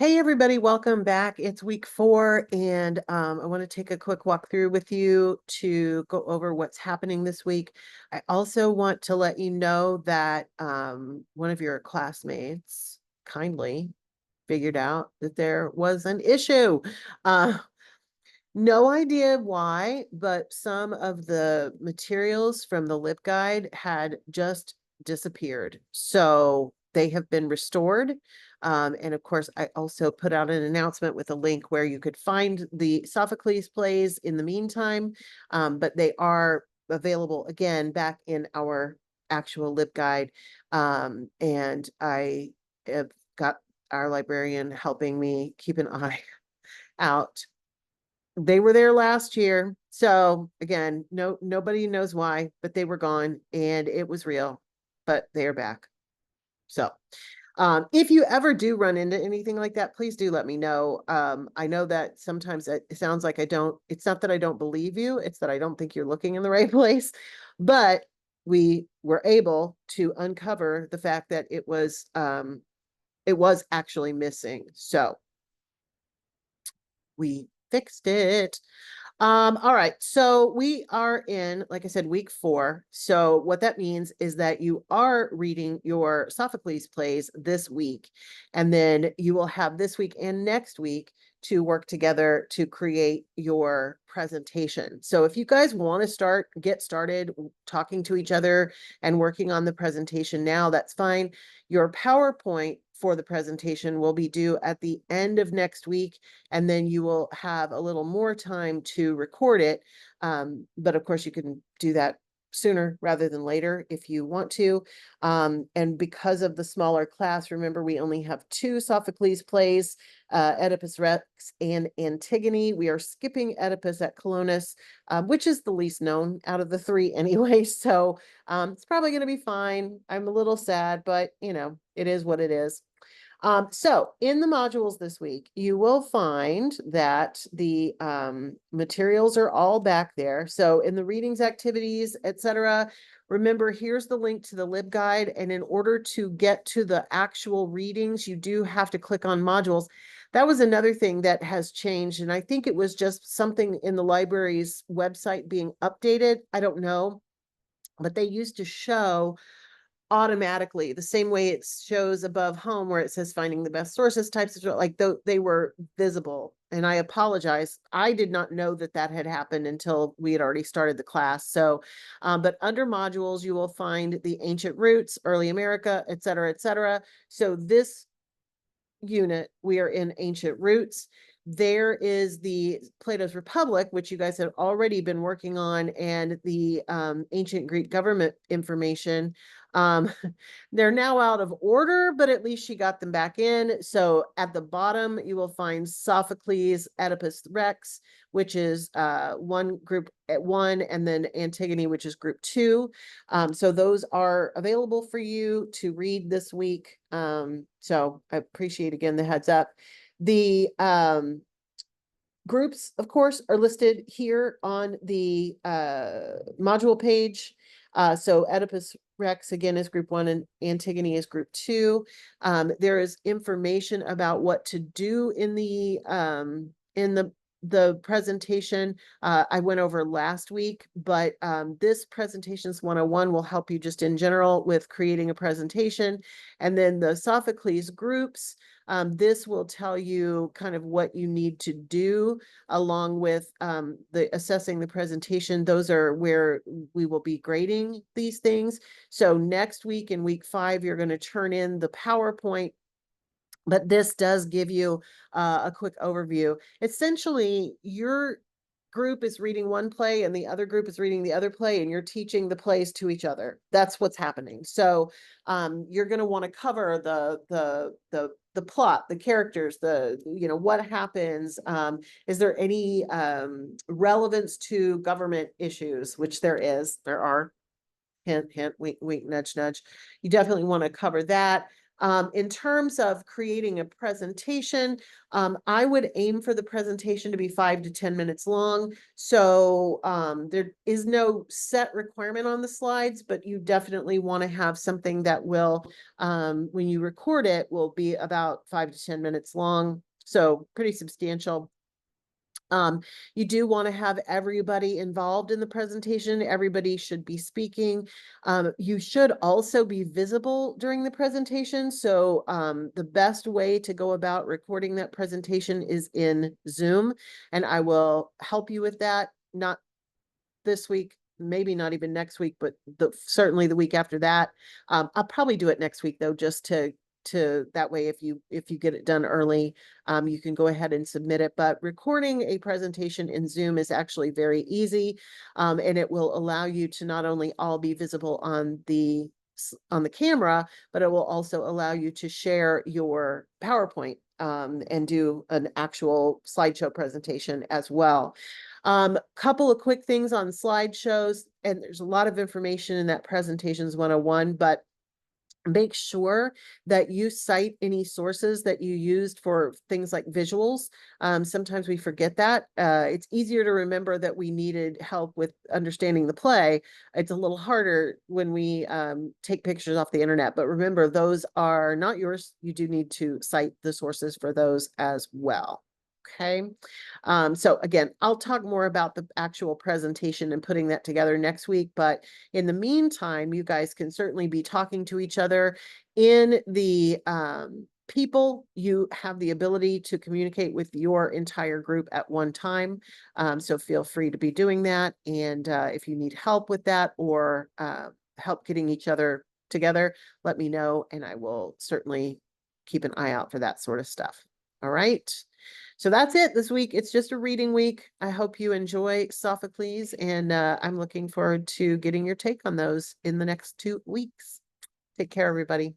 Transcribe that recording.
Hey everybody, welcome back. It's week 4, and I want to take a quick walk through with you to go over what's happening this week. I also want to let you know that one of your classmates kindly figured out that there was an issue. Uh, no idea why, but some of the materials from the LIT guide had just disappeared. So they have been restored. And of course, I also put out an announcement with a link where you could find the Sophocles plays in the meantime, but they are available again back in our actual LIT guide. And I have got our librarian helping me keep an eye out. They were there last year. So again, nobody knows why, but they were gone and it was real, but they are back. So if you ever do run into anything like that, please do let me know. I know that sometimes it sounds like it's not that I don't believe you, it's that I don't think you're looking in the right place. But we were able to uncover the fact that it was actually missing. So we fixed it. All right. So we are in, like I said, week 4. So what that means is that you are reading your Sophocles plays this week, and then you will have this week and next week to work together to create your presentation. So if you guys want to get started talking to each other and working on the presentation now, that's fine. Your PowerPoint for the presentation will be due at the end of next week, and then you will have a little more time to record it. But of course, you can do that sooner rather than later if you want to. And because of the smaller class, remember, we only have 2 Sophocles plays, Oedipus Rex and Antigone. We are skipping Oedipus at Colonus, which is the least known out of the 3 anyway. So it's probably going to be fine. I'm a little sad, but it is what it is. So in the modules this week, you will find that the materials are all back there. So in the readings, activities, etc., remember, here's the link to the LibGuide. And in order to get to the actual readings, you do have to click on modules. That was another thing that has changed. And I think it was just something in the library's website being updated. I don't know. But they used to show automatically the same way it shows above home where it says finding the best sources types of, like, they were visible. And I apologize, I did not know that that had happened until we had already started the class. So but under modules you will find the ancient roots, early America, etc., etc. So this unit, we are in ancient roots. There is the Plato's Republic, which you guys have already been working on, and the ancient Greek government information. Um, they're now out of order, but at least she got them back in. So at the bottom, you will find Sophocles, Oedipus Rex, which is one group at 1, and then Antigone, which is group 2. So those are available for you to read this week. So I appreciate, again, the heads up. The groups, of course, are listed here on the module page. So Oedipus Rex, again, is group 1 and Antigone is group 2. There is information about what to do in the presentation. I went over last week, but this presentations 101 will help you just in general with creating a presentation. And then the Sophocles groups, this will tell you kind of what you need to do along with the assessing the presentation. Those are where we will be grading these things. So next week in week 5, you're going to turn in the PowerPoint, but this does give you a quick overview. Essentially, your group is reading one play and the other group is reading the other play, and you're teaching the plays to each other. That's what's happening. So you're going to want to cover the plot, the characters, what happens. Is there any relevance to government issues, which there are. Hint, hint, wink, wink, nudge, nudge. You definitely want to cover that. In terms of creating a presentation, I would aim for the presentation to be 5 to 10 minutes long. So there is no set requirement on the slides, but you definitely want to have something that will, when you record it, will be about 5 to 10 minutes long. So pretty substantial. You do want to have everybody involved in the presentation. Everybody should be speaking. You should also be visible during the presentation. So the best way to go about recording that presentation is in Zoom, and I will help you with that. Not this week, maybe not even next week, but certainly the week after that. I'll probably do it next week though, just to that way if you get it done early, you can go ahead and submit it. But recording a presentation in Zoom is actually very easy, and it will allow you to not only all be visible on the camera, but it will also allow you to share your PowerPoint and do an actual slideshow presentation as well. Couple of quick things on slideshows, and there's a lot of information in that presentations 101, but make sure that you cite any sources that you used for things like visuals. Sometimes we forget that. It's easier to remember that we needed help with understanding the play. It's a little harder when we take pictures off the internet, but remember, those are not yours. You do need to cite the sources for those as well. Okay. So again, I'll talk more about the actual presentation and putting that together next week, but in the meantime, you guys can certainly be talking to each other. In the people, you have the ability to communicate with your entire group at one time. So feel free to be doing that. And if you need help with that or help getting each other together, let me know, and I will certainly keep an eye out for that sort of stuff. All right. So that's it this week. It's just a reading week. I hope you enjoy Sophocles, and I'm looking forward to getting your take on those in the next 2 weeks. Take care, everybody.